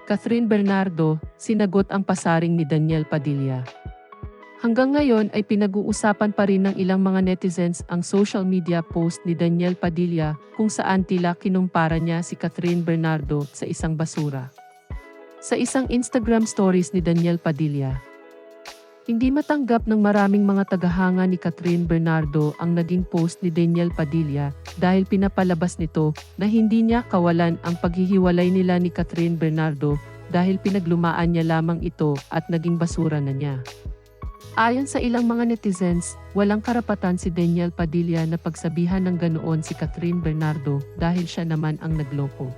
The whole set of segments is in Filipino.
Catherine Bernardo, sinagot ang pasaring ni Daniel Padilla. Hanggang ngayon ay pinag-uusapan pa rin ng ilang mga netizens ang social media post ni Daniel Padilla kung saan tila kinumpara niya si Catherine Bernardo sa isang basura. Sa isang Instagram stories ni Daniel Padilla, hindi matanggap ng maraming mga tagahanga ni Catherine Bernardo ang naging post ni Daniel Padilla dahil pinapalabas nito na hindi niya kawalan ang paghihiwalay nila ni Catherine Bernardo dahil pinaglumaan niya lamang ito at naging basura na niya. Ayon sa ilang mga netizens, walang karapatan si Daniel Padilla na pagsabihan ng ganoon si Catherine Bernardo dahil siya naman ang nagloko.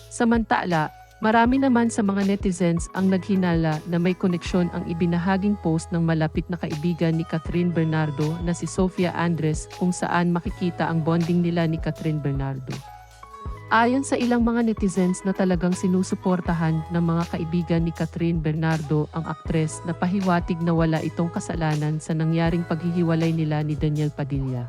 Samantala, marami naman sa mga netizens ang naghinala na may koneksyon ang ibinahaging post ng malapit na kaibigan ni Catherine Bernardo na si Sofia Andres kung saan makikita ang bonding nila ni Catherine Bernardo. Ayon sa ilang mga netizens na talagang sinusuportahan ng mga kaibigan ni Catherine Bernardo ang aktres na pahiwatig na wala itong kasalanan sa nangyaring paghihiwalay nila ni Daniel Padilla.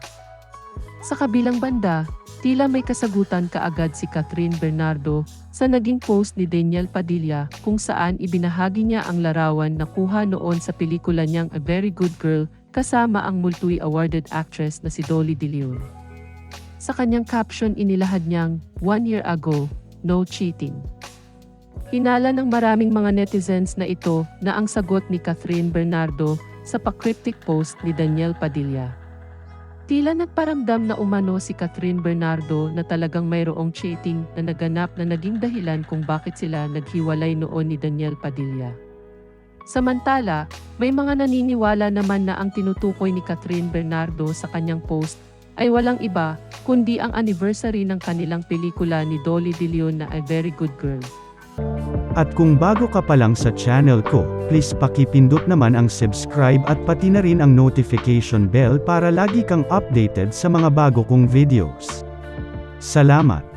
Sa kabilang banda, tila may kasagutan kaagad si Catherine Bernardo sa naging post ni Daniel Padilla kung saan ibinahagi niya ang larawan na kuha noon sa pelikula niyang A Very Good Girl kasama ang multi-awarded actress na si Dolly De Leon. Sa kanyang caption inilahad niyang, "1 year ago, no cheating." Hinala ng maraming mga netizens na ito na ang sagot ni Catherine Bernardo sa pa-cryptic post ni Daniel Padilla. Tila nagparamdam na umano si Catherine Bernardo na talagang mayroong cheating na naganap na naging dahilan kung bakit sila naghiwalay noon ni Daniel Padilla. Samantala, may mga naniniwala naman na ang tinutukoy ni Catherine Bernardo sa kanyang post ay walang iba kundi ang anniversary ng kanilang pelikula ni Dolly De Leon na A Very Good Girl. At kung bago ka pa lang sa channel ko, please pakipindot naman ang subscribe at pati na rin ang notification bell para lagi kang updated sa mga bago kong videos. Salamat!